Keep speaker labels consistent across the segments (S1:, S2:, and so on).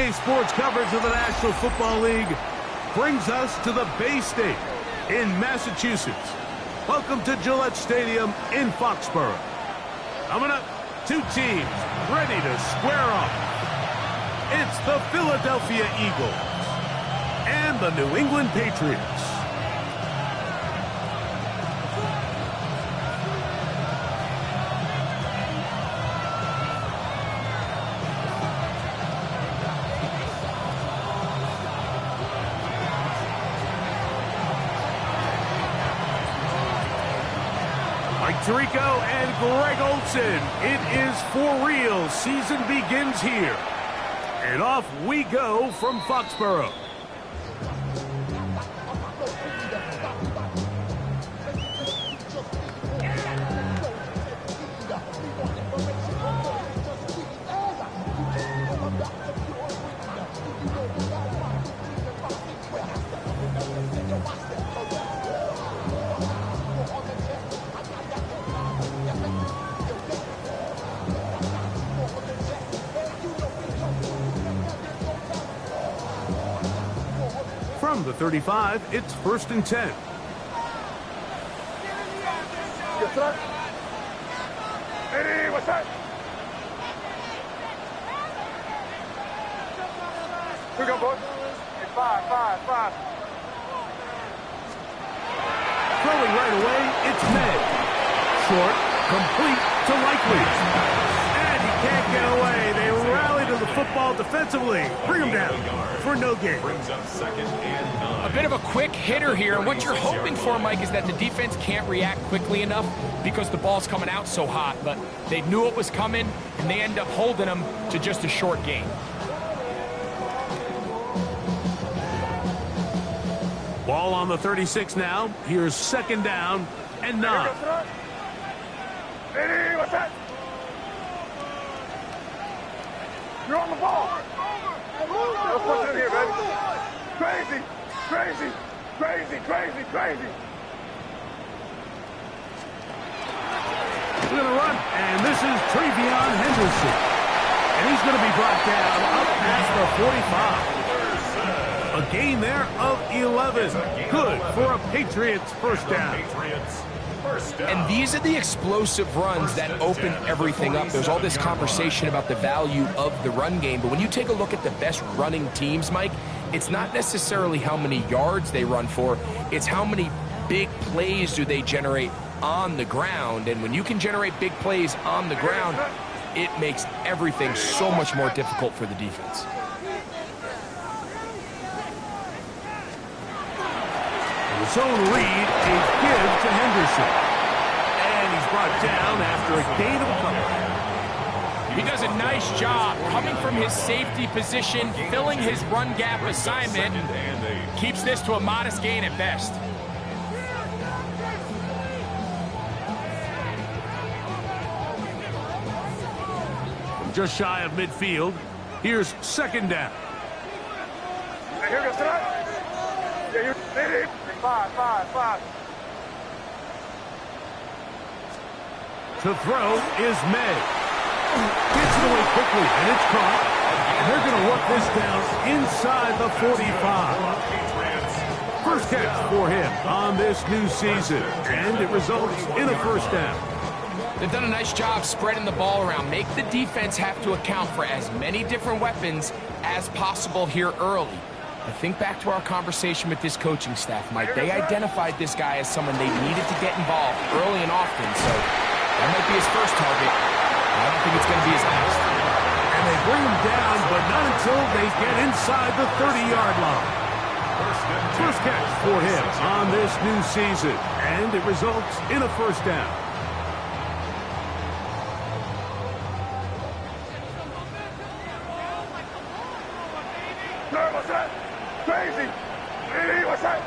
S1: Today's sports coverage of the National Football League brings us to the Bay State in Massachusetts. Welcome to Gillette Stadium in Foxborough. Coming up, two teams ready to square off. It's the Philadelphia Eagles and the New England Patriots. Tirico and Greg Olson. It is for real. Season begins here. And off we go from Foxborough. From the 35, it's 1st and 10.
S2: Yes, sir. Hey, what's that? Here we go, boys. Hey, five.
S1: Throwing right away, it's May. Short, complete to Likely. And he can't get away. They rally to the football defensively. Bring him down for no gain.
S3: A bit of a quick hitter here, and what you're hoping for, Mike, is that the defense can't react quickly enough because the ball's coming out so hot, but they knew it was coming, and they end up holding them to just a short gain.
S1: Ball on the 36 now. Here's 2nd down and 9.
S2: Hey, what's that? You're on the ball. Let's put it in here, baby. Crazy.
S1: We're going to run, and this is Travion Henderson. And he's going to be brought down up past the 45. A gain there of 11. Good for a Patriots first down.
S3: And these are the explosive runs that open everything up. There's all this conversation about the value of the run game, but when you take a look at the best running teams, Mike, it's not necessarily how many yards they run for, it's how many big plays do they generate on the ground. And when you can generate big plays on the ground, it makes everything so much more difficult for the defense.
S1: The zone read, a give to Henderson. And he's brought down after a gain of a couple.
S3: He does a nice job coming from his safety position, filling his run gap assignment, keeps this to a modest gain at best.
S1: Just shy of midfield. Here's 2nd down.
S2: Hey, here goes tonight. Yeah, you need it. 5.
S1: To throw is May. Gets it away quickly, and it's caught. And they're going to work this down inside the 45. First catch for him on this new season, and it results in a 1st down.
S3: They've done a nice job spreading the ball around. Make the defense have to account for as many different weapons as possible here early. I think back to our conversation with this coaching staff, Mike. They identified this guy as someone they needed to get involved early and often, so that might be his first target. I don't think it's going to be his last.
S1: And they bring him down, but not until they get inside the 30-yard line. First catch for him on this new season, and it results in a 1st down.
S2: What's that? Crazy. Hey, what's that?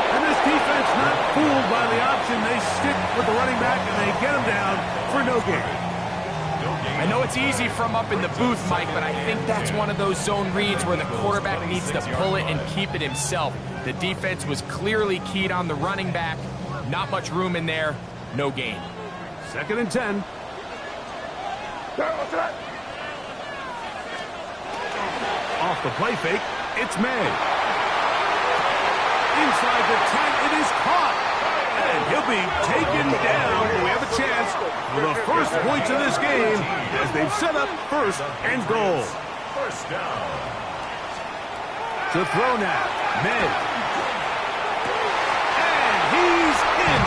S1: And this defense not fooled by the option. They stick with the running back, and they get him down for no gain.
S3: I know it's easy from up in the booth, Mike, but I think that's one of those zone reads where the quarterback needs to pull it and keep it himself. The defense was clearly keyed on the running back. Not much room in there. No gain.
S1: 2nd and 10. the play fake. It's May. Inside the 10, it is caught. And he'll be taken down. We have a chance for the first points of this game as they've set up first and goal.
S2: First down.
S1: To throw now, May. And he's in.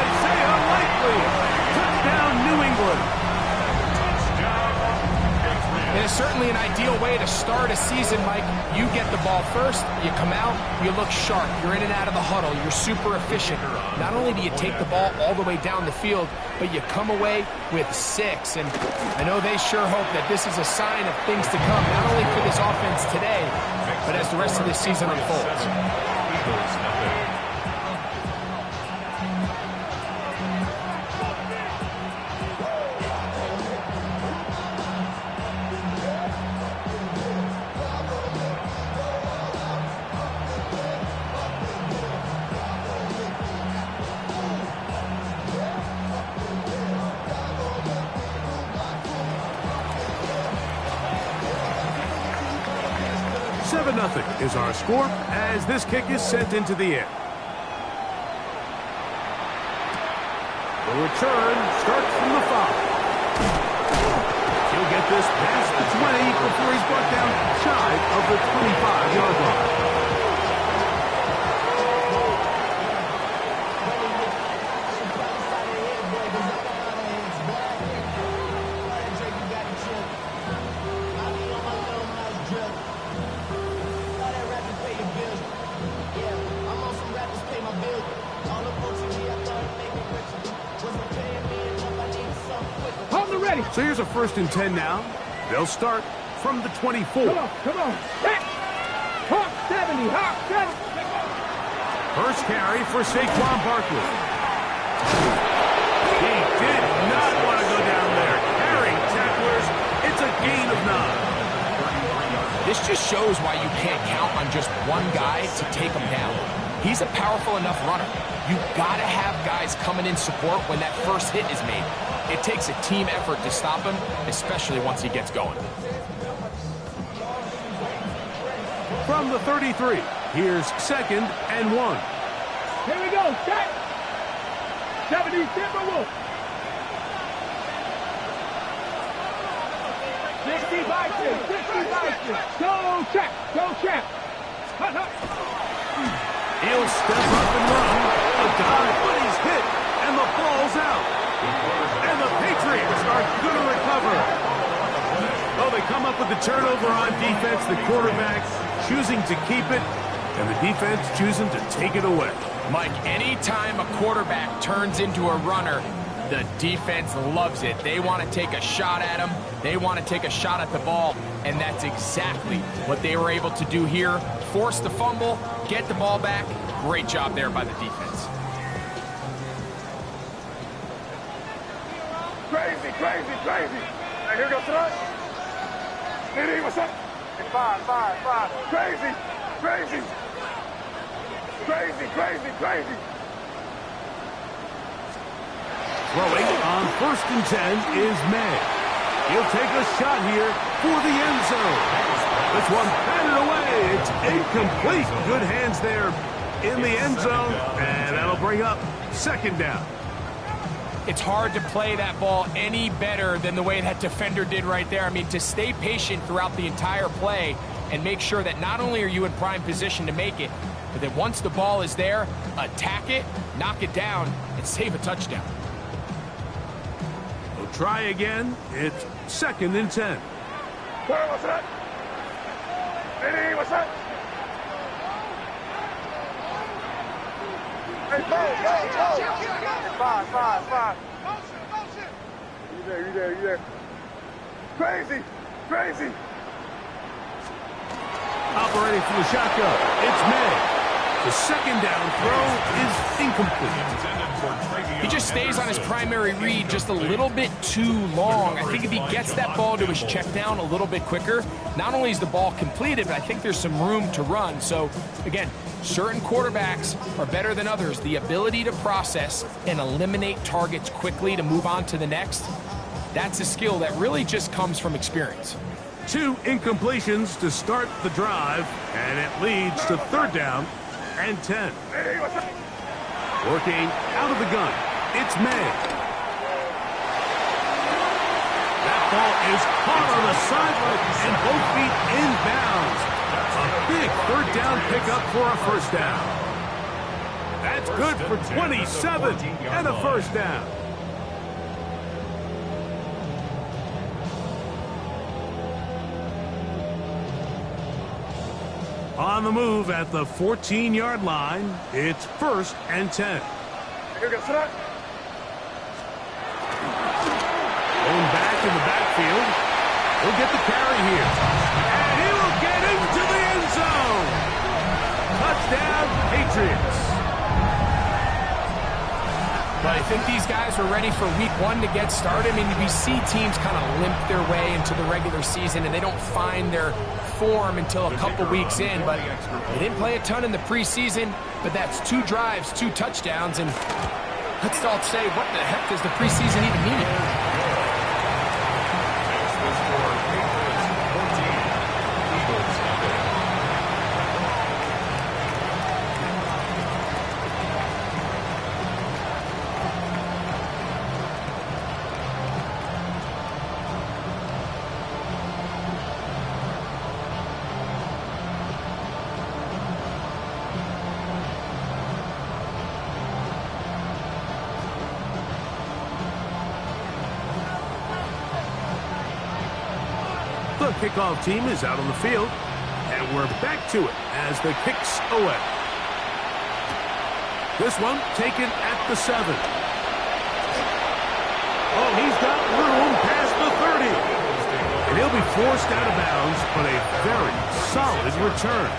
S1: Isaiah Likely. Touchdown, New England.
S3: It is certainly an ideal way to start a season, Mike. You get the ball first, you come out, you look sharp, you're in and out of the huddle, you're super efficient. Not only do you take the ball all the way down the field, but you come away with 6. And I know they sure hope that this is a sign of things to come, not only for this offense today, but as the rest of this season unfolds.
S1: Nothing is our score as this kick is sent into the air. The return starts from the 5. He'll get this past the 20 before he's brought down shy of the 25-yard line. So here's a 1st and 10 now. They'll start from the 24.
S2: Come on. Hawk 70, Hawk 70.
S1: First carry for Saquon Barkley. He did not want to go down there. Carrying tacklers, it's a gain of 9.
S3: This just shows why you can't count on just one guy to take him down. He's a powerful enough runner. You got to have guys coming in support when that first hit is made. It takes a team effort to stop him, especially once he gets going.
S1: From the 33, here's 2nd and 1.
S2: Here we go, check. 70 Timberwolves. 60 Vikings, 60 Vikings. Go check. Hut.
S1: He'll step up and run. A dive, but he's hit, and the ball's out. And the Patriots are going to recover. Oh, they come up with the turnover on defense. The quarterback choosing to keep it, and the defense choosing to take it away.
S3: Mike, anytime a quarterback turns into a runner, the defense loves it. They want to take a shot at him. They want to take a shot at the ball, and that's exactly what they were able to do here. Force the fumble, get the ball back. Great job there by the defense.
S2: Crazy. Hey, here goes tonight. Diddy, what's up? Hey, 5. Crazy.
S1: Throwing on 1st and 10 is May. He'll take a shot here for the end zone. This one batted away. It's incomplete. Good hands there in the end zone, and that'll bring up 2nd down.
S3: It's hard to play that ball any better than the way that defender did right there. I mean, to stay patient throughout the entire play and make sure that not only are you in prime position to make it, but that once the ball is there, attack it, knock it down, and save a touchdown.
S1: We'll try again. It's 2nd and 10.
S2: What's that? Diddy, what's that? Hey, go. 5. You there. Crazy.
S1: Operating from the shotgun, it's May. The 2nd down throw is incomplete.
S3: He just stays on his primary read just a little bit too long. I think if he gets that ball to his check down a little bit quicker, not only is the ball completed, but I think there's some room to run. So, again, certain quarterbacks are better than others. The ability to process and eliminate targets quickly to move on to the next, that's a skill that really just comes from experience.
S1: 2 incompletions to start the drive, and it leads to 3rd down and 10. Working out of the gun, it's May. That ball is caught on the sideline and both feet inbounds. A big 3rd down pickup for a 1st down. That's good for 27 and a 1st down. On the move at the 14-yard line, it's 1st and 10. Going back in the backfield. He'll get the carry here. And he will get into the end zone. Touchdown, Patriots.
S3: But I think these guys are ready for week 1 to get started. I mean, we see teams kind of limp their way into the regular season, and they don't find their form until a couple weeks in. But they didn't play a ton in the preseason, but that's 2 drives, 2 touchdowns, and let's all say, what the heck does the preseason even mean?
S1: The kickoff team is out on the field, and we're back to it as the kicks away. This one taken at the 7. Oh, he's got room past the 30. And he'll be forced out of bounds, but a very solid return.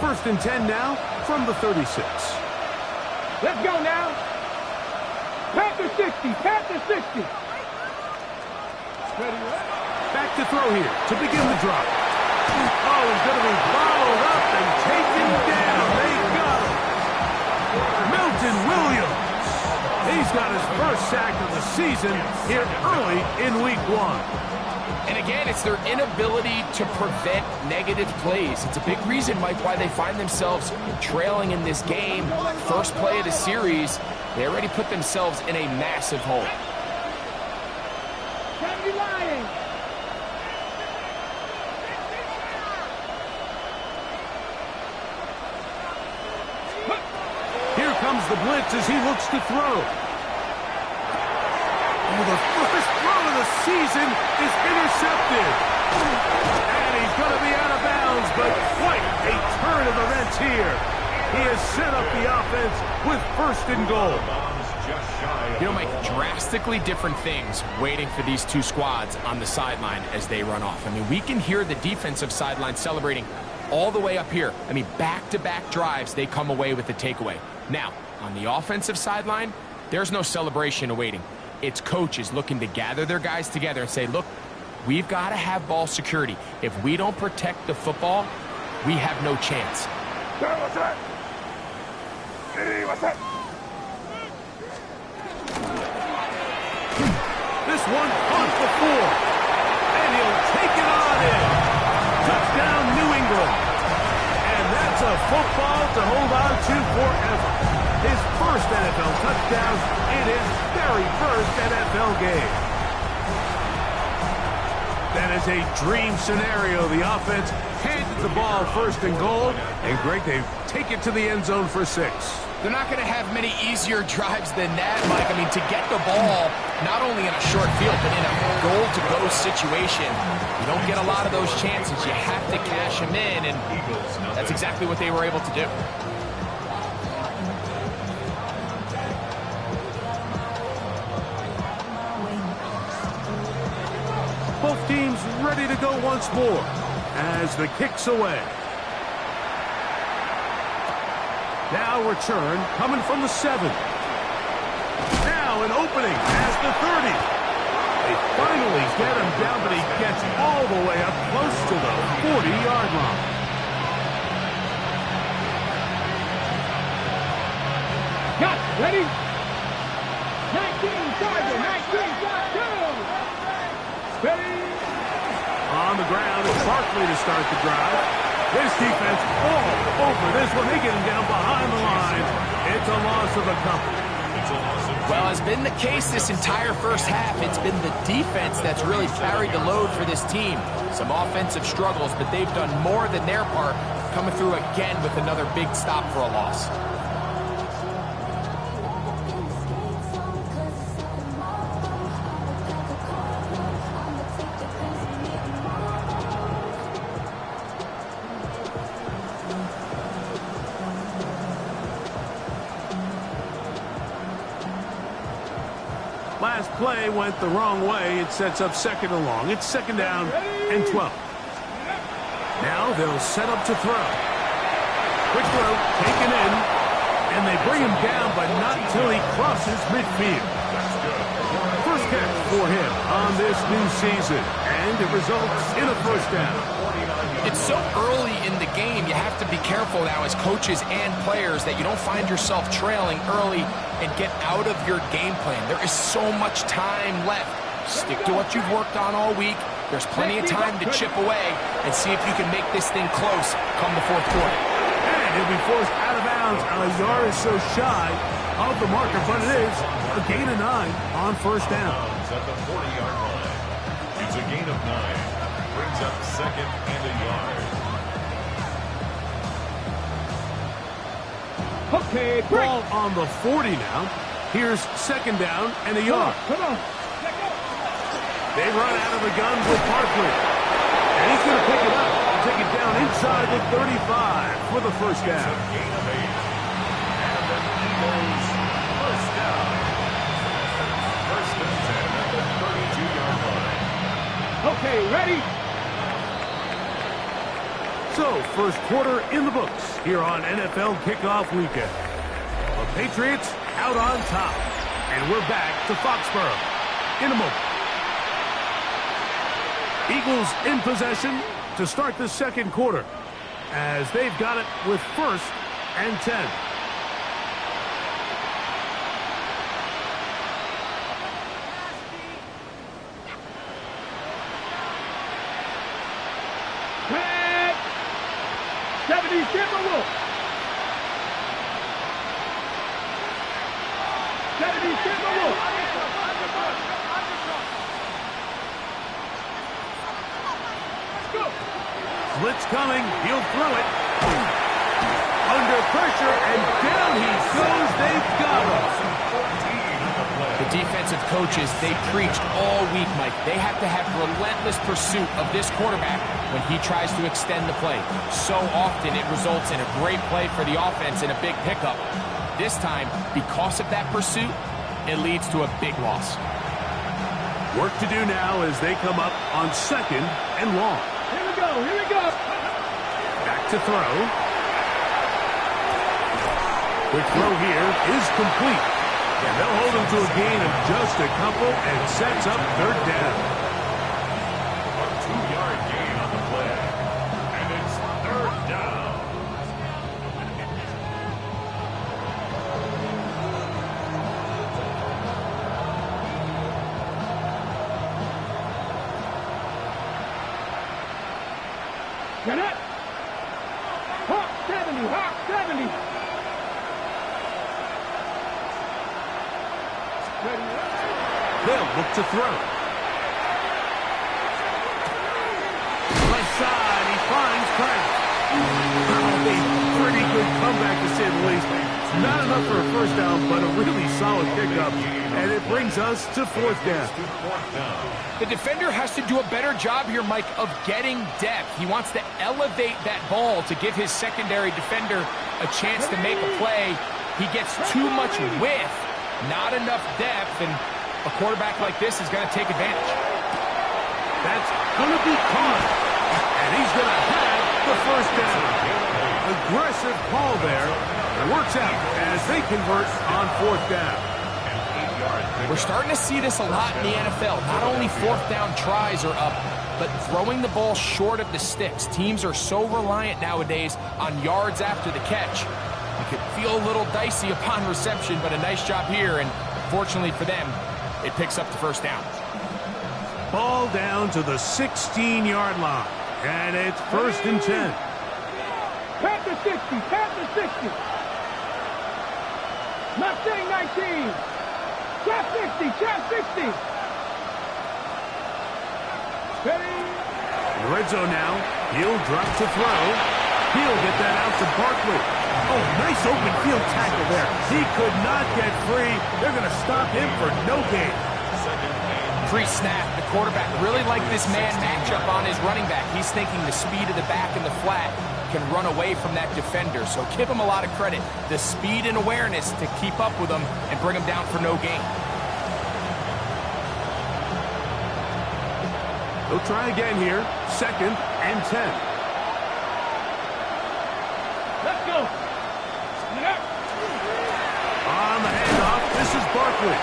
S1: First and 10 now from the 36.
S2: Let's go now. Panther 60, Panther 60.
S1: Back to throw here to begin the drive. Oh, he's going to be followed up and taken down. They got him. Milton Williams. He's got his first sack of the season here early in week 1.
S3: And again, it's their inability to prevent negative plays. It's a big reason, Mike, why they find themselves trailing in this game. First play of the series, they already put themselves in a massive hole.
S2: Can't be lying.
S1: Here comes the blitz as he looks to throw. Oh, the first throw of the season is intercepted. And he's going to be out of bounds, but quite a turn of events here. He has set up the offense with 1st and goal.
S3: You know, Mike, drastically different things waiting for these 2 squads on the sideline as they run off. I mean, we can hear the defensive sideline celebrating all the way up here. I mean, back-to-back drives, they come away with the takeaway. Now, on the offensive sideline, there's no celebration awaiting. It's coaches looking to gather their guys together and say, look, we've got to have ball security. If we don't protect the football, we have no chance.
S1: This one caught the 4. And he'll take it on in. Touchdown, New England. And that's a football to hold on to forever. His first NFL touchdown in his very first NFL game. That is a dream scenario. The offense handed the ball 1st and goal. And Greg, they take it to the end zone for 6.
S3: They're not going to have many easier drives than that, Mike. I mean, to get the ball, not only in a short field, but in a goal-to-go situation, you don't get a lot of those chances. You have to cash them in, and that's exactly what they were able to do.
S1: Both teams ready to go once more as the kick's away. Now return coming from the 7. Now an opening past the 30. They finally get him down, but he gets all all the way up close to the 40-yard line.
S2: Got it. Ready? 19, Sergeant. 19, got two. Steady.
S1: On the ground, it's Barkley to start the drive. This defense all over this one. They get him down behind the line. It's a loss of a couple.
S3: Well, as been the case this entire first half, it's been the defense that's really carried the load for this team. Some offensive struggles, but they've done more than their part, coming through again with another big stop for a loss.
S1: Last play went the wrong way. It sets up second and long. It's second down and 12. Now they'll set up to throw. Quick throw, taken in, and they bring him down, but not until he crosses midfield. First catch for him on this new season, and it results in a first down.
S3: It's so early in the game, you have to be careful now as coaches and players that you don't find yourself trailing early and get out of your game plan. There is so much time left. Stick to what you've worked on all week. There's plenty of time to chip away and see if you can make this thing close come the fourth quarter.
S1: And he'll be forced out of bounds. A yard is so shy of the marker, but it is a gain of 9 on first down.
S4: At the 40-yard line. It's a gain of 9. Brings up second and a yard.
S2: Okay,
S1: Ball on the 40 now. Here's second down and a yard.
S2: Come on.
S1: They run out of the gun with Barkley. And he's going to pick it up and take it down inside the 35 for the first down.
S4: Gain of 8. And the Eagles first down. First and 10 at the 32-yard line.
S2: Okay, ready?
S1: So, first quarter in the books here on NFL Kickoff Weekend. The Patriots out on top. And we're back to Foxborough in a moment. Eagles in possession to start the second quarter as they've got it with first and 10.
S2: Red. 70 Timberwolves. 70 Timberwolves.
S1: Blitz coming. He'll throw it. Under pressure, and down he goes. They've got him.
S3: The defensive coaches, they preached all week, Mike. They have to have relentless pursuit of this quarterback when he tries to extend the play. So often it results in a great play for the offense and a big pickup. This time, because of that pursuit, it leads to a big loss.
S1: Work to do now as they come up on second and long.
S2: Here we go, here we go.
S1: Back to throw. Quick throw here is complete. And they'll hold him to a gain of just a couple and sets up third down.
S4: A 2-yard gain on the play. And it's third down.
S2: Get it. Hawk 70, Hawk 70.
S1: They'll look to throw. Right side, he finds Kraft. A pretty good comeback to say the least. Not enough for a first down, but a really solid pickup. And it brings us to fourth down.
S3: The defender has to do a better job here, Mike, of getting depth. He wants to elevate that ball to give his secondary defender a chance to make a play. He gets too much width, not enough depth, and a quarterback like this is going to take advantage.
S1: That's going to be caught. And he's going to have the first down. Aggressive call there. It works out as they convert on fourth down.
S4: An 8-yard
S3: We're starting to see this a lot in the NFL. Not only fourth down tries are up, but throwing the ball short of the sticks. Teams are so reliant nowadays on yards after the catch. It could feel a little dicey upon reception, but a nice job here, and fortunately for them, it picks up the first down.
S1: Ball down to the 16-yard line, and it's 1st and 10.
S2: Panther 60, Panther 60. Mustang 19. Trap 60, Trap 60. Ready?
S1: Red zone now. He'll drop to throw. He'll get that out to Barkley. Oh, nice open field tackle there. He could not get free. They're going to stop him for no gain.
S3: Pre-snap, the quarterback really liked this man matchup on his running back. He's thinking the speed of the back and the flat can run away from that defender. So give him a lot of credit. The speed and awareness to keep up with him and bring him down for no gain.
S1: They'll try again here. 2nd and 10.
S2: Let's go.
S1: On the handoff, this is Barkley.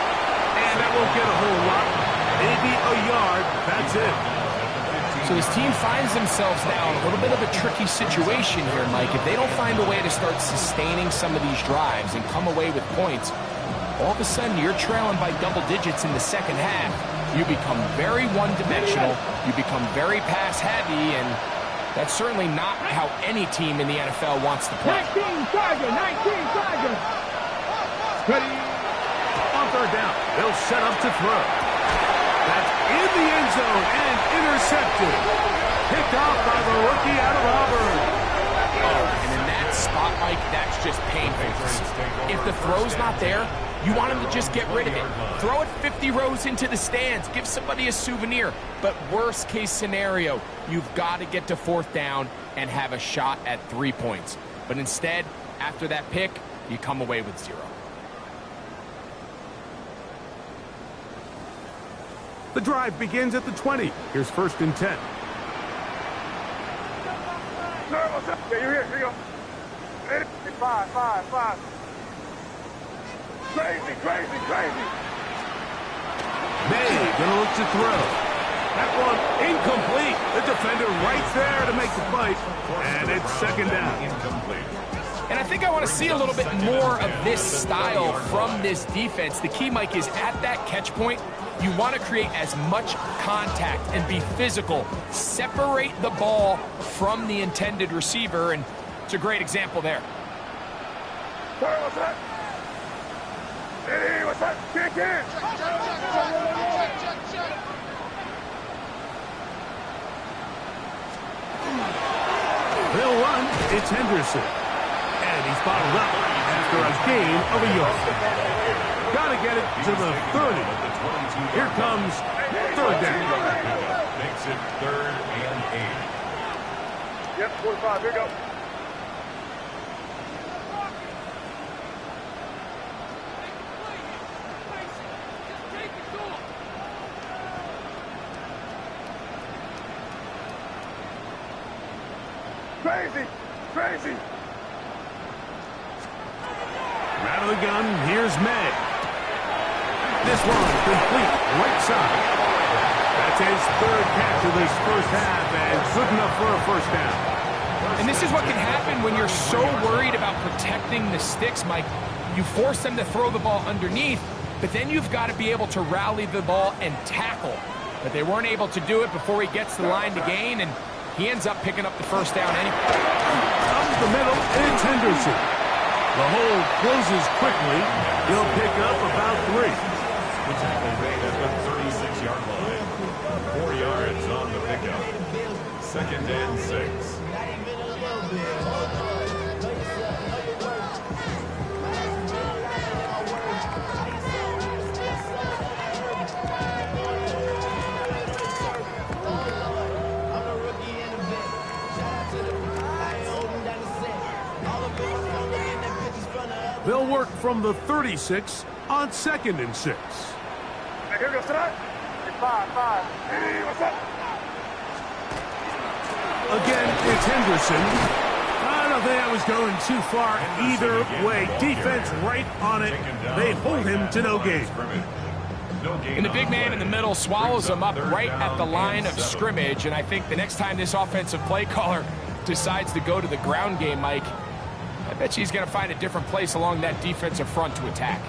S1: And that won't get a whole lot. Maybe a yard. That's it.
S3: So his team finds themselves now in a little bit of a tricky situation here, Mike. If they don't find a way to start sustaining some of these drives and come away with points, all of a sudden you're trailing by double digits in the second half. You become very one-dimensional. You become very pass-heavy, and that's certainly not how any team in the NFL wants to play.
S2: 19 Tiger, 19 Tiger.
S1: Ready? On 3rd down, they'll set up to throw. That's in the end zone and intercepted. Picked off by the rookie out of Auburn.
S3: Oh, and in that spot, Mike, that's just painful. If the throw's not there, you want him to just get rid of it. Throw it 50 rows into the stands. Give somebody a souvenir. But worst case scenario, you've got to get to 4th down and have a shot at 3 points. But instead, after that pick, you come away with 0.
S1: The drive begins at the 20. Here's 1st and 10.
S2: Yeah, you're here. Here you go. 5, 5, 5. Crazy, crazy, crazy.
S1: May gonna look to throw. That one incomplete. The defender right there to make the fight. And it's 2nd down.
S4: Incomplete.
S3: And I think I want to see a little bit more of this style from this defense. The key, Mike, is at that catch point, you want to create as much contact and be physical. Separate the ball from the intended receiver, and it's a great example there.
S2: Sorry, what's that? Hey, what's that? Kick in.
S1: They'll run. It's Henderson. And he's bottled up after a gain of a yard. Got to get it to the 30. Here comes 3rd down.
S4: Makes it 3rd and 8.
S2: Yep, 45. Here you go. Crazy, crazy.
S1: Out of the gun, here's May. This one complete right side. That's his 3rd catch of this first half, and good enough for a 1st down.
S3: And this is what can happen when you're so worried about protecting the sticks, Mike. You force them to throw the ball underneath, but then you've got to be able to rally the ball and tackle. But they weren't able to do it before he gets the line to gain, and he ends up picking up the 1st down anyway.
S1: Up the middle, it's Henderson. The hole closes quickly. He'll pick up about 3.
S4: The tackle made at the 36-yard line. 4 yards on the pickup. 2nd and 6.
S1: They'll work from the 36 on 2nd and 6.
S2: Hey, here goes tonight. 5, 5. Hey, what's up?
S1: Again, it's Henderson. I don't think I was going too far either way. Defense right on it. They hold him to no gain.
S3: And the big man in the middle swallows him up right at the line of scrimmage. And I think the next time this offensive play caller decides to go to the ground game, Mike, I bet you he's going to find a different place along that defensive front to attack.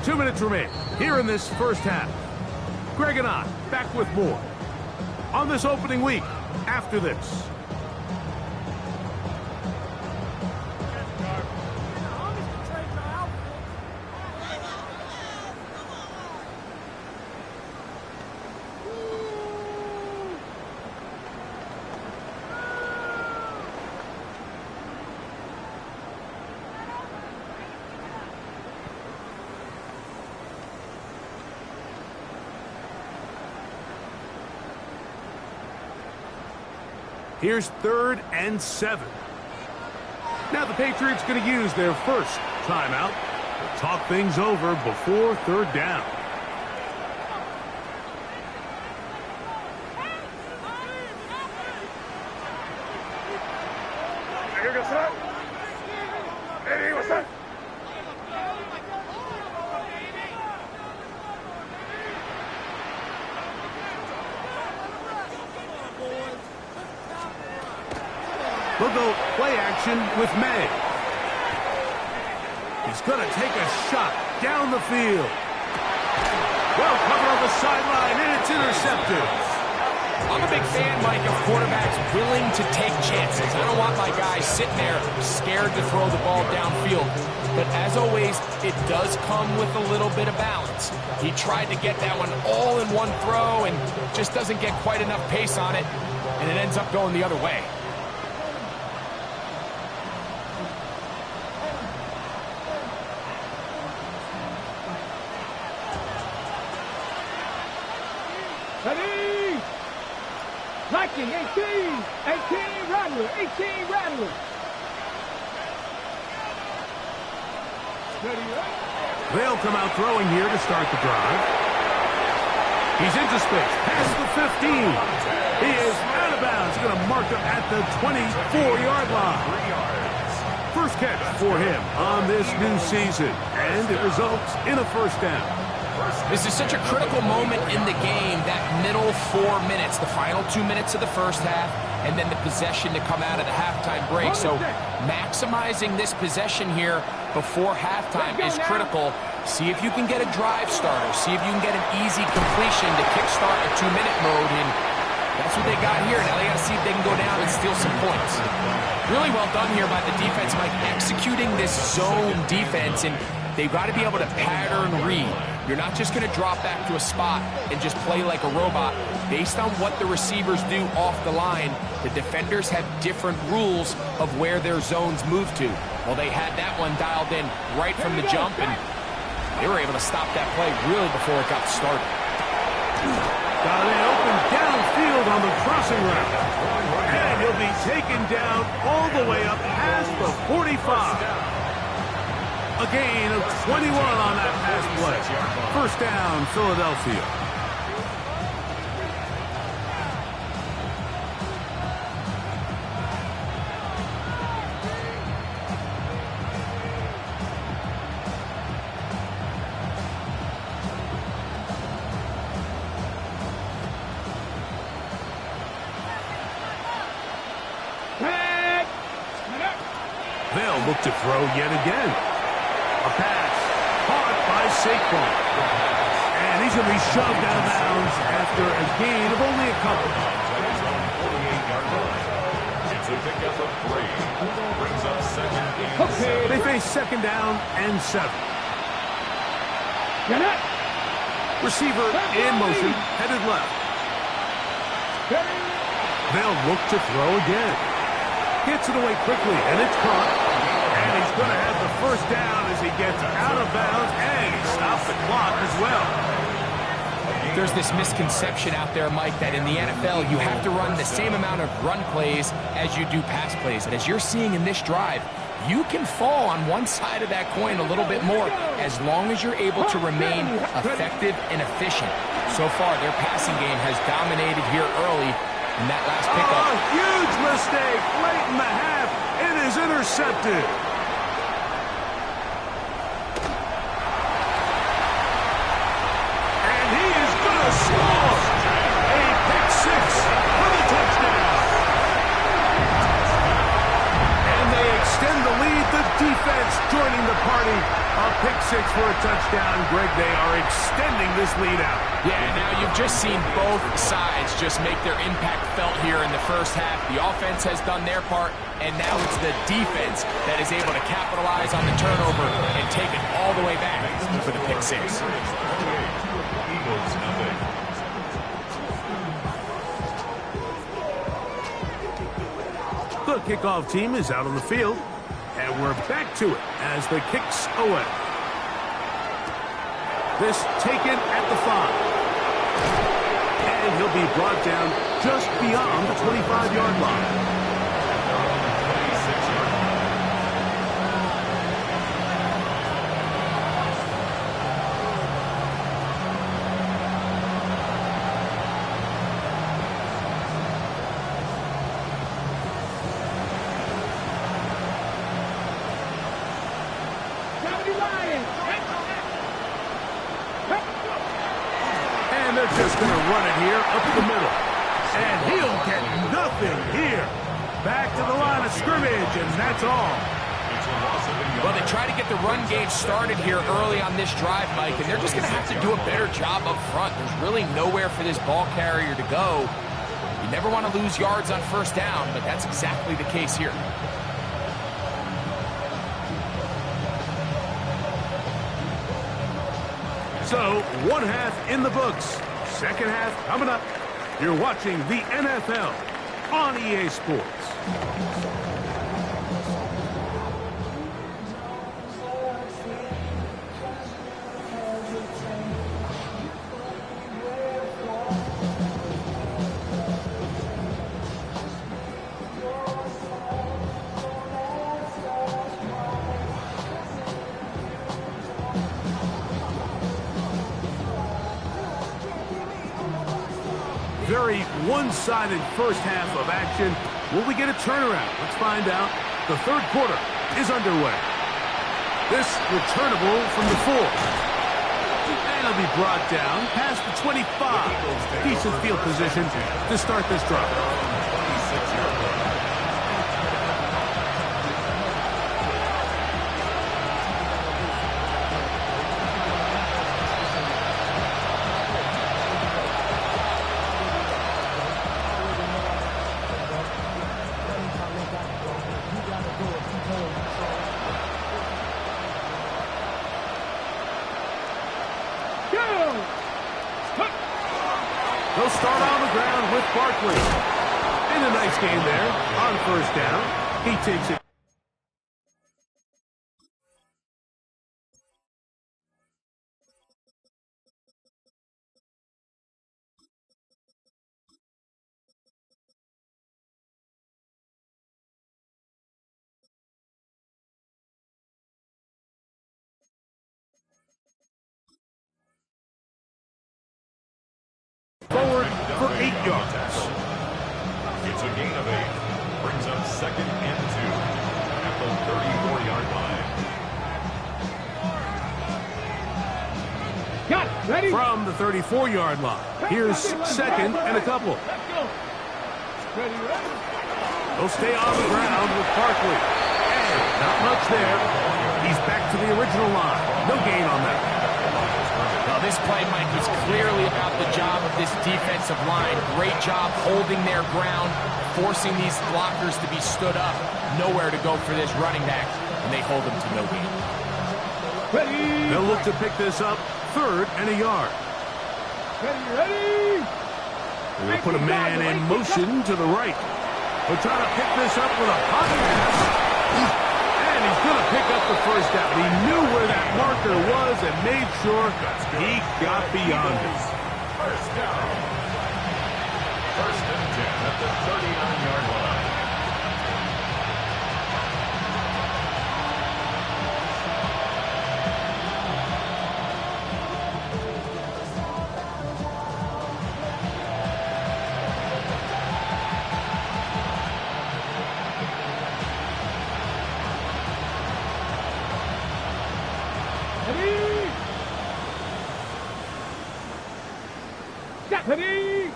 S1: Two minutes remain here in this first half. Greg and I back with more on this opening week after this. Here's 3rd and 7. Now the Patriots going to use their first timeout to talk things over before 3rd down.
S2: Here goes that. Hey, what's that?
S1: We'll go play action with May. He's going to take a shot down the field. Well covered on the sideline, and it's intercepted.
S3: I'm a big fan, Mike, of quarterbacks willing to take chances. I don't want my guy sitting there scared to throw the ball downfield. But as always, it does come with a little bit of balance. He tried to get that one all in one throw and just doesn't get quite enough pace on it, and it ends up going the other way.
S5: Ready! Liking 18! 18 Rattler! 18 Rattler! Ready, right?
S1: They'll come out throwing here to start the drive. He's into space, past the 15. He is out of bounds. He's going to mark him at the 24-yard line. First catch for him on this new season, and it results in a first down.
S3: This is such a critical moment in the game, that middle 4 minutes, the final 2 minutes of the first half, and then the possession to come out of the halftime break. So maximizing this possession here before halftime is critical. See if you can get a drive starter. See if you can get an easy completion to kickstart a 2-minute mode, and that's what they got here. Now they got to see if they can go down and steal some points. Really well done here by the defense, Mike, executing this zone defense, and they've got to be able to pattern read. You're not just going to drop back to a spot and just play like a robot. Based on what the receivers do off the line, the defenders have different rules of where their zones move to. Well, they had that one dialed in right from the jump, and they were able to stop that play really before it got started.
S1: Got it open downfield on the crossing route. And he'll be taken down all the way up past the 45. A gain of 21 on that pass play. First down, Philadelphia. They'll look to throw yet again. A pass caught by Saquon. And he's going to be shoved out of bounds after a gain of only a couple.
S4: It's a pickup of 3. Brings up 2nd and 7.
S1: They face 2nd down and 7. Receiver in motion, headed left. They'll look to throw again. Gets it away quickly, and it's caught. And he's going to have the first down as he gets out of bounds, and he stops the clock as well.
S3: There's this misconception out there, Mike, that in the NFL you have to run the same amount of run plays as you do pass plays. And as you're seeing in this drive, you can fall on one side of that coin a little bit more as long as you're able to remain effective and efficient. So far, their passing game has dominated here early, And that last pickup.
S1: Oh, huge mistake late in the half. It is intercepted. And he is going to score. A pick six for the touchdown. And they extend the lead. The defense joining the party. A pick six for a touchdown. Greg, they are extending this lead out.
S3: Yeah, now you've just seen both sides just make their impact felt here in the first half. The offense has done their part, and now it's the defense that is able to capitalize on the turnover and take it all the way back for the pick six.
S4: Eagles nothing.
S1: The kickoff team is out on the field, and we're back to it as the kicks away. This taken at the 5. And he'll be brought down just beyond the 25-yard line. And they're just going to run it here up the middle. And he'll get nothing here. Back to the line of scrimmage, and that's all.
S3: Well, they try to get the run game started here early on this drive, Mike, and they're just going to have to do a better job up front. There's really nowhere for this ball carrier to go. You never want to lose yards on first down, but that's exactly the case here.
S1: So, one half in the books. Second half coming up. You're watching the NFL on EA Sports. Very one-sided first half of action. Will we get a turnaround? Let's find out. The third quarter is underway. This returnable from the 4. And it'll be brought down past the 25. Decent field position to start this drive. They'll start on the ground with Barkley. And a nice game there on first down. He takes it. Forward for 8 yards.
S4: It's a gain of 8. Brings up second and 2 at the 34-yard line.
S5: Got it. Ready?
S1: From the 34-yard line. Here's second and a couple.
S5: Let's go. Ready, ready.
S1: They'll stay on the ground with Barkley. And not much there. He's back to the original line. No gain on that.
S3: Well, this play, Mike, was clearly about the job of this defensive line. Great job holding their ground, forcing these blockers to be stood up. Nowhere to go for this running back, and they hold them to no gain.
S5: Ready.
S1: They'll look to pick this up, 3rd and a yard.
S5: Ready, ready.
S1: They'll put a man in motion to the right. They'll try to pick this up with a pocket pass. And he's going to pick up the first down. He knew where that marker was and made sure he got beyond it.
S4: First down. First and 10 at the 39-yard line.
S5: Ready?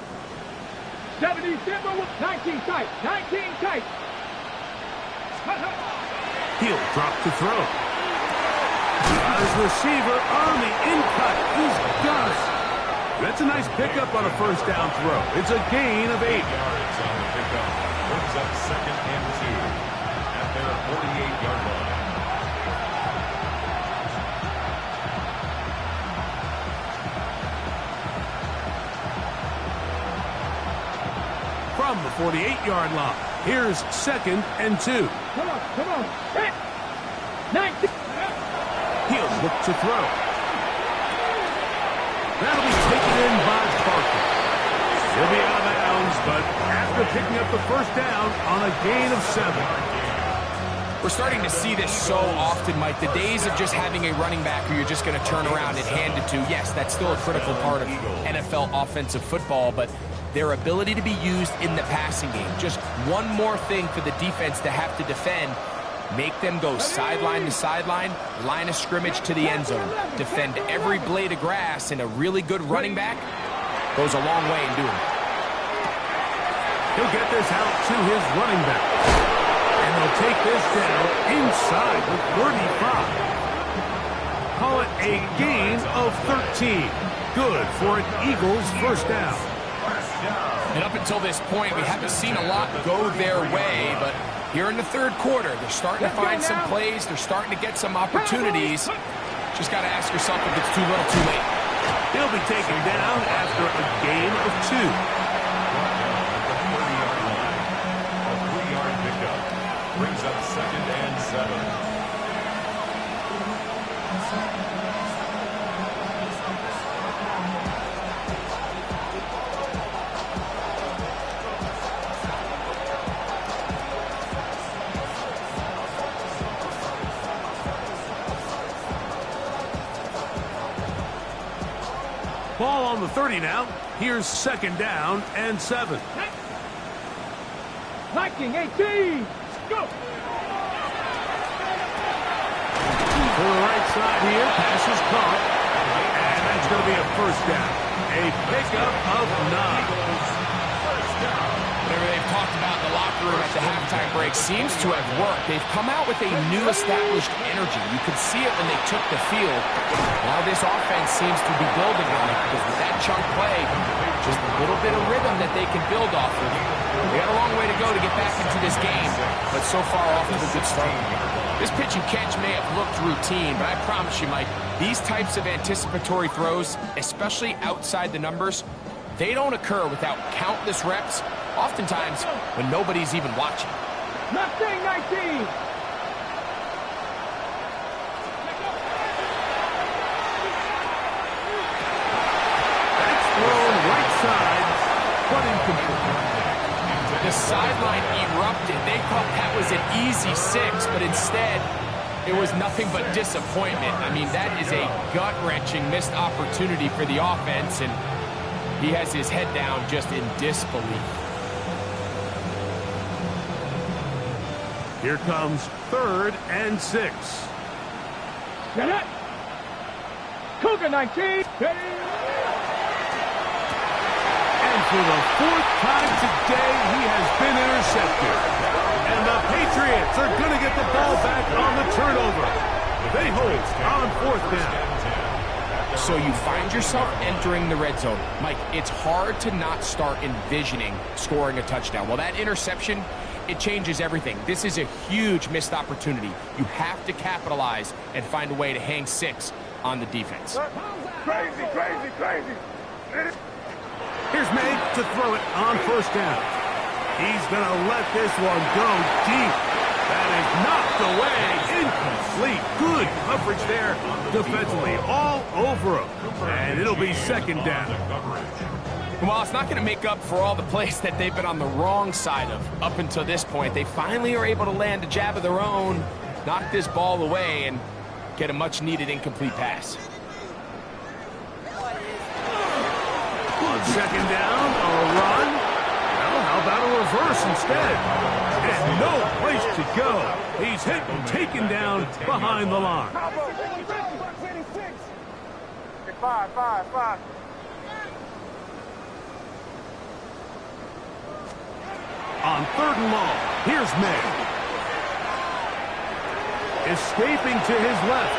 S5: 70 Simba with 19 tight. 19 tight.
S1: He'll drop to throw. Got his receiver on the in-cut. He's got it. That's a nice pickup on a first down throw. It's a gain of 8.
S4: Yards on the pickup. Brings up 2nd and 2 at their 48-yard line.
S1: From the 48-yard line, here's 2nd and 2.
S5: Come on, come on. 19.
S1: He'll look to throw. That'll be taken in by Parker. He'll be out of bounds, but after picking up the first down on a gain of 7.
S3: We're starting to see this so often, Mike. The days of just having a running back who you're just going to turn around and hand it to, yes, that's still a critical part of NFL offensive football, but their ability to be used in the passing game. Just one more thing for the defense to have to defend. Make them go sideline to sideline, line of scrimmage to the end zone. Defend every blade of grass, and a really good running back goes a long way in doing it.
S1: He'll get this out to his running back. And they'll take this down inside the 35. Call it a gain of 13. Good for an Eagles first down.
S3: And up until this point, we haven't seen a lot go their way, but here in the third quarter, they're starting to find some plays. They're starting to get some opportunities. Just got to ask yourself if it's too little, too late.
S1: He'll be taken down after a gain of 2.
S4: A 3-yard pickup. Brings up 2nd and 7.
S1: Ball on the 30 now. Here's 2nd down and 7.
S5: 19, 18. Go.
S1: To the right side here. Pass is caught. And that's going to be a first down. A pickup of 9.
S3: Whatever they've talked about in the locker room at the halftime break seems to have worked. They've come out with a new established energy. You could see it when they took the field. Now this offense seems to be building on it because with that chunk play, just a little bit of rhythm that they can build off of. They got a long way to go to get back into this game, but so far off to a good start. This pitch and catch may have looked routine, but I promise you, Mike, these types of anticipatory throws, especially outside the numbers, they don't occur without countless reps, oftentimes when nobody's even watching.
S5: Nothing, 19.
S1: That's thrown right side, but incomplete.
S3: The sideline erupted. They thought that was an easy 6, but instead, it was nothing but disappointment. I mean, that is a gut-wrenching missed opportunity for the offense, and he has his head down just in disbelief.
S1: Here comes 3rd and 6.
S5: Get it. Cougar 19.
S1: And for the 4th time today, he has been intercepted. And the Patriots are going to get the ball back on the turnover. They hold on 4th down.
S3: So you find yourself entering the red zone. Mike, it's hard to not start envisioning scoring a touchdown. Well, that interception, it changes everything. This is a huge missed opportunity. You have to capitalize and find a way to hang 6 on the defense.
S2: Crazy, crazy, crazy.
S1: Here's May to throw it on 1st down. He's going to let this one go deep. That is knocked away. Incomplete. Good coverage there defensively. All over him. And it'll be 2nd down.
S3: Well, it's not going to make up for all the plays that they've been on the wrong side of up until this point. They finally are able to land a jab of their own, knock this ball away, and get a much-needed incomplete pass.
S1: On 2nd down, a run. Well, how about a reverse instead? And no place to go. He's hit and taken down behind the line. On 3rd and long, here's May. Escaping to his left.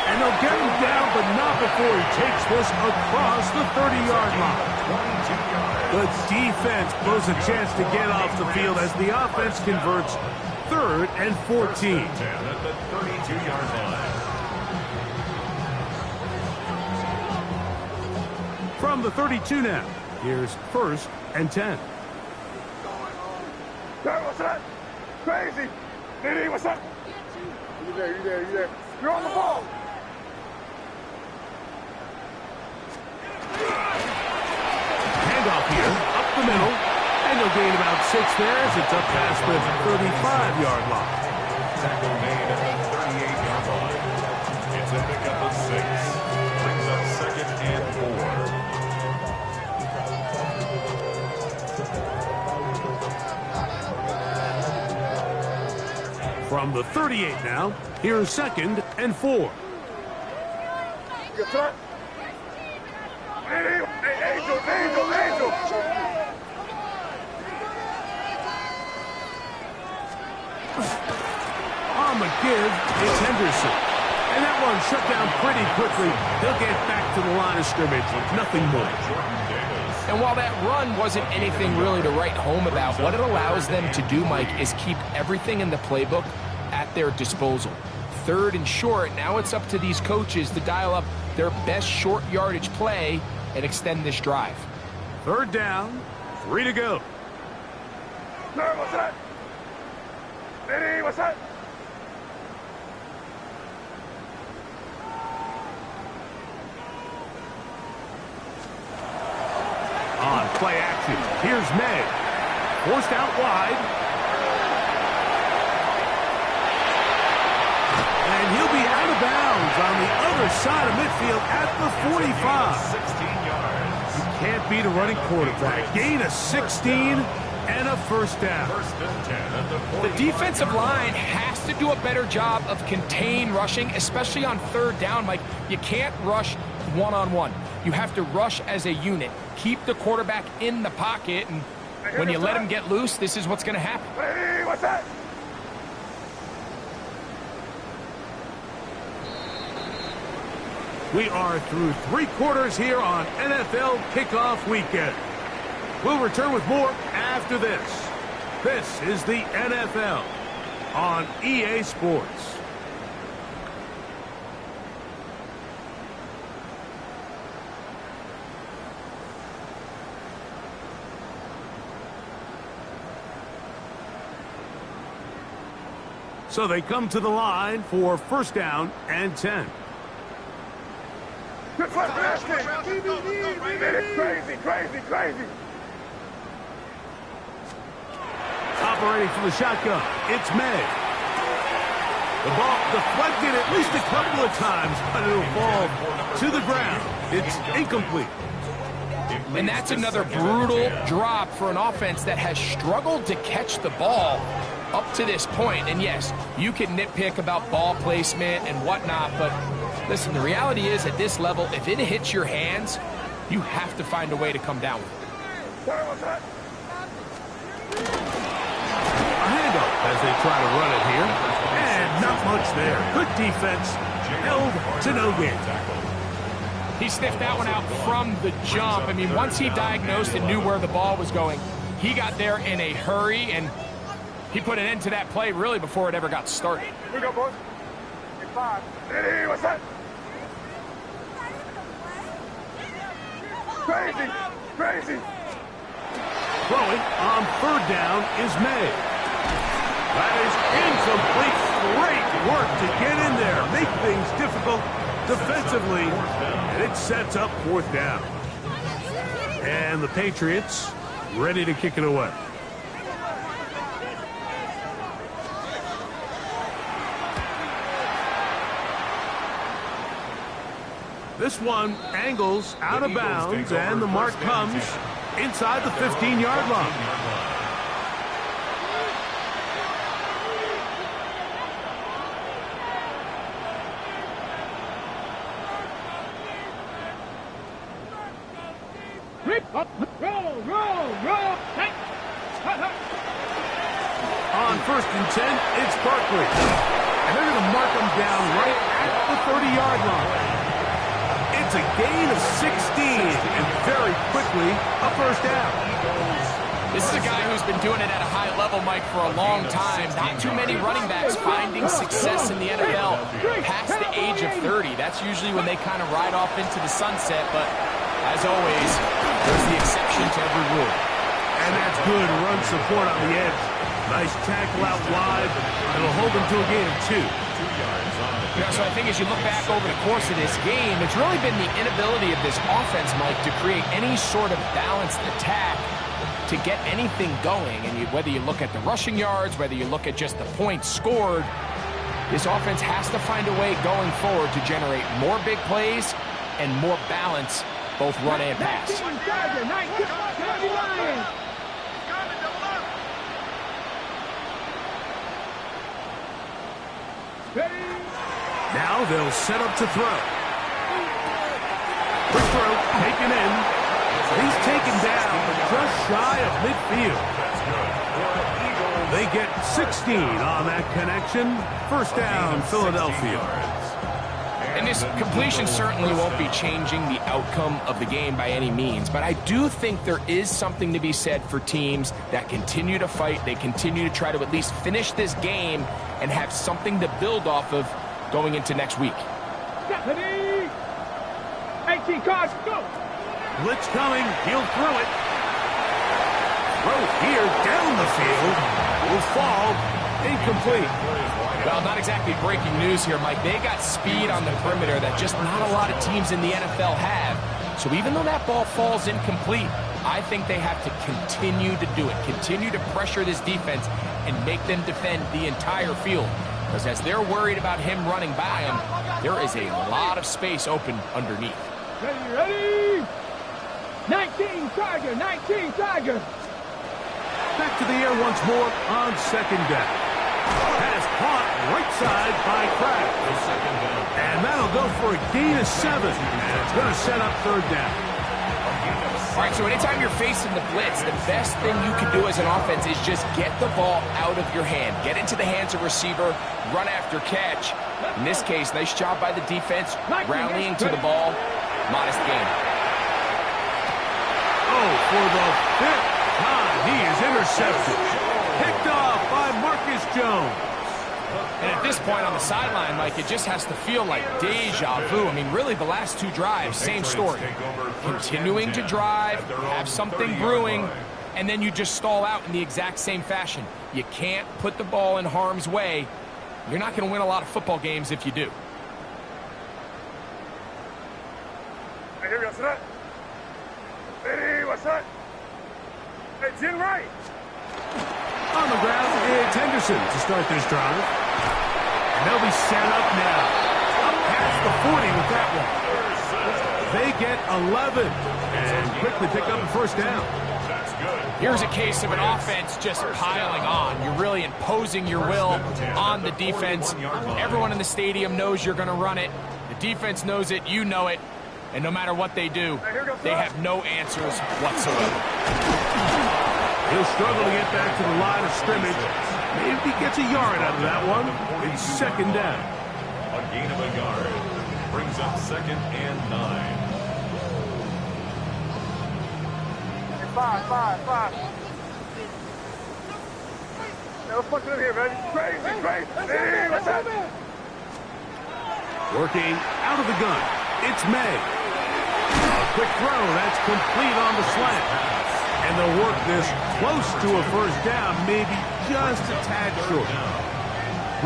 S1: And they'll get him down, but not before he takes this across the 30-yard line. The defense blows a chance to get off the field as the offense converts 3rd and 14.
S4: At the 32-yard line.
S1: From the 32 now, here's 1st and 10.
S2: What's that? Crazy. Diddy, what's up? You there. You're on the ball.
S1: Handoff here, up the middle, and they'll gain about 6 there as it's up past the 35-yard line.
S4: Tackle made at the 38-yard line. It's a pickup of 6. Brings up 2nd and 4.
S1: From the 38 now, here's 2nd and 4.
S2: You threat? Hey, Angel.
S1: On the give, it's Henderson. And that one shut down pretty quickly. They'll get back to the line of scrimmage with nothing more.
S3: And while that run wasn't anything really to write home about, what it allows them to do, Mike, is keep everything in the playbook at their disposal. 3rd and short, now it's up to these coaches to dial up their best short yardage play and extend this drive.
S1: 3rd down, 3 to go.
S2: Sir, what's that? Diddy, what's that?
S1: On play action, here's May. Forced out wide. And he'll be out of bounds on the other side of midfield at the 45.
S4: 16 yards.
S1: You can't beat a running quarterback. Gain of 16 and a 1st down.
S4: 1st and 10 at the 40.
S3: The defensive line has to do a better job of contain rushing, especially on 3rd down, Mike. You can't rush one-on-one. You have to rush as a unit. Keep the quarterback in the pocket, and when you let him get loose, this is what's going to happen.
S2: Hey, what's that?
S1: We are through 3 quarters here on NFL Kickoff Weekend. We'll return with more after this. This is the NFL on EA Sports. So they come to the line for 1st down and 10.
S2: Good foot basket. Crazy.
S1: Operating from the shotgun, it's May. The ball deflected at least a couple of times, but it'll fall to the ground. It's incomplete.
S3: And that's another brutal drop for an offense that has struggled to catch the ball up to this point. And yes, you can nitpick about ball placement and whatnot, but listen, the reality is at this level, if it hits your hands, you have to find a way to come down with it.
S1: A handoff as they try to run it here. And not much there. Good defense. Held to no gain.
S3: He sniffed that one out from the jump. I mean, once he diagnosed and knew where the ball was going, he got there in a hurry, and he put an end to that play really before it ever got started.
S2: Here we go, boys. Get 5. Hey, what's that? Crazy.
S1: Throwing on 3rd down is May. That is incomplete. Great work to get in there. Make things difficult defensively. And it sets up 4th down. And the Patriots ready to kick it away. This one angles out of bounds, and the mark comes inside the 15-yard line.
S5: Roll.
S1: On 1st and 10, it's Barkley. And they're going to mark him down right at the 30-yard line. It's a gain of 16, and very quickly, a first down.
S3: This is a guy who's been doing it at a high level, Mike, for a long time. Not too many running backs finding success in the NFL past the age of 30. That's usually when they kind of ride off into the sunset, but as always, there's the exception to every rule.
S1: And that's good run support on the edge. Nice tackle out wide. It'll hold them to a gain of 2.
S3: Yeah, so I think as you look back over the course of this game, it's really been the inability of this offense, Mike, to create any sort of balanced attack to get anything going. And whether you look at the rushing yards, whether you look at just the points scored, this offense has to find a way going forward to generate more big plays and more balance, both run and pass.
S1: Now they'll set up to throw. Quick throw, taken in. He's taken down just shy of midfield. They get 16 on that connection. First down, Philadelphia.
S3: And this completion certainly won't be changing the outcome of the game by any means, but I do think there is something to be said for teams that continue to fight. They continue to try to at least finish this game and have something to build off of going into next week.
S5: 18 cards, go!
S1: Blitz coming, he'll throw it. Throw here, down the field. Will fall, incomplete.
S3: Well, not exactly breaking news here, Mike. They got speed on the perimeter that just not a lot of teams in the NFL have. So even though that ball falls incomplete, I think they have to continue to do it. Continue to pressure this defense and make them defend the entire field. Because as they're worried about him running by them, there is a lot of space open underneath.
S5: Ready, ready! 19 Tiger, 19 Tiger!
S1: Back to the air once more on second down. Pass caught right side by Kraft. And that'll go for a gain of 7. And it's going to set up third down.
S3: All right, so anytime you're facing the blitz, the best thing you can do as an offense is just get the ball out of your hand. Get into the hands of receiver, run after catch. In this case, nice job by the defense, rallying to the ball. Modest gain.
S1: Oh, for the 5th time, he is intercepted. Picked off by Marcus Jones.
S3: And at this point on the sideline, Mike, it just has to feel like deja vu. I mean, really, the last 2 drives, same story. Continuing to drive, have something brewing, and then you just stall out in the exact same fashion. You can't put the ball in harm's way. You're not going to win a lot of football games if you do.
S2: Hey, here we go, set. Hey, what's that? Hey, Jim Wright.
S1: On the ground, it's Henderson to start this drive. And they'll be set up now. Up past the 40 with that one. They get 11 and quickly pick up a first down.
S3: Here's a case of an offense just piling on. You're really imposing your will on the defense. Everyone in the stadium knows you're going to run it. The defense knows it. You know it. And no matter what they do, they have no answers whatsoever.
S1: He'll struggle to get back to the line of scrimmage. Maybe he gets a yard out of that one. It's second down.
S4: A gain of a yard brings up 2nd and 9.
S2: 5. Hey, let's punch it in here, baby. Crazy. Hey, what's that?
S1: Working out of the gun. It's May. A quick throw. That's complete on the slant. And they'll work this close to a first down, maybe just a tad short.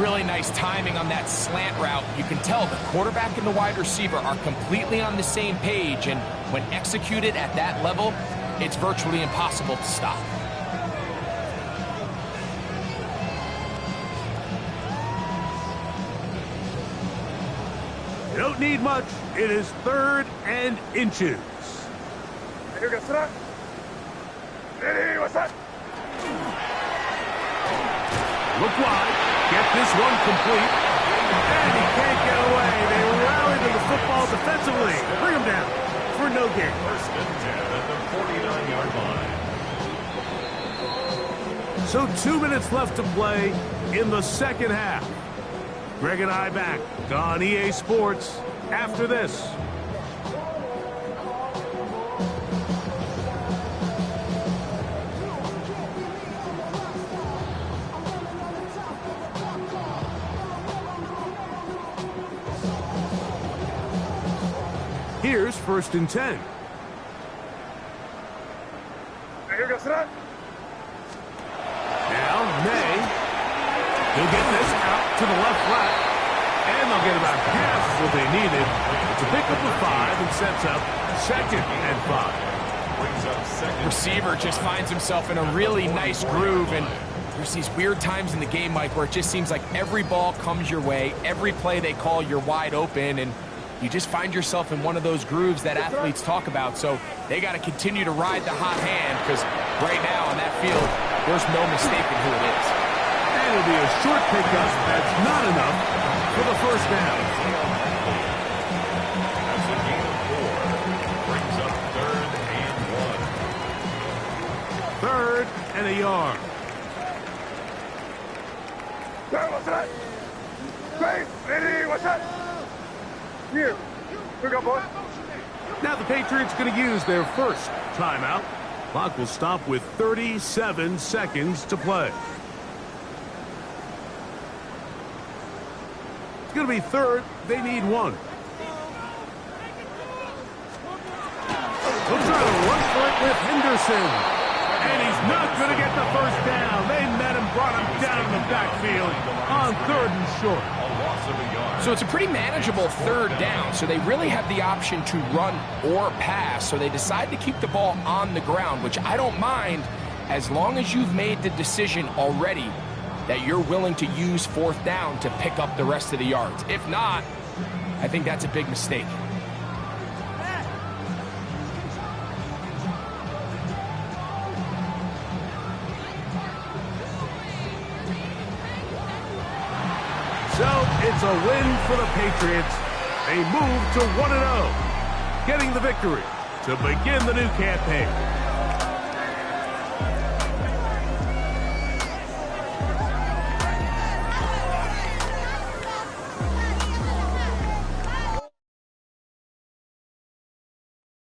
S3: Really nice timing on that slant route. You can tell the quarterback and the wide receiver are completely on the same page, and when executed at that level, it's virtually impossible to stop.
S1: You don't need much. It is 3rd and inches.
S2: Here we go, set up. Hey, what's that?
S1: Look wide. Get this one complete. And he can't get away. They rally to the football defensively. Bring him down for no gain.
S4: 1st and 10 at the 49-yard line.
S1: So 2 minutes left to play in the second half. Greg and I back on EA Sports after this. Here's 1st and 10.
S2: Here goes that.
S1: Now, May. He'll get this out to the left flat. And they'll get about half of what they needed to pick up the 5 and sets up 2nd and 5.
S4: Brings up second.
S3: Receiver just finds himself in a really nice groove, and there's these weird times in the game, Mike, where it just seems like every ball comes your way, every play they call, you're wide open, and you just find yourself in one of those grooves that athletes talk about. So they got to continue to ride the hot hand, because right now on that field, there's no mistaking who it is.
S1: And it'll be a short pickup. That's not enough for the 1st down.
S4: That's a gain of 4. Brings up 3rd and 1.
S1: 3rd and a yard.
S2: There, what's that? Hey, ready, what's that? Here we go, boys.
S1: Now the Patriots going to use their 1st timeout. Clock will stop with 37 seconds to play. It's going to be 3rd. They need 1. They'll try to run for it with Henderson. And he's not going to get the 1st down. They met him, brought him down in the backfield on 3rd and short.
S4: A loss of a yard.
S3: So it's a pretty manageable 3rd down, so they really have the option to run or pass, so they decide to keep the ball on the ground, which I don't mind as long as you've made the decision already that you're willing to use 4th down to pick up the rest of the yards. If not, I think that's a big mistake.
S1: So it's a win for the Patriots. They move to 1-0, getting the victory to begin the new campaign.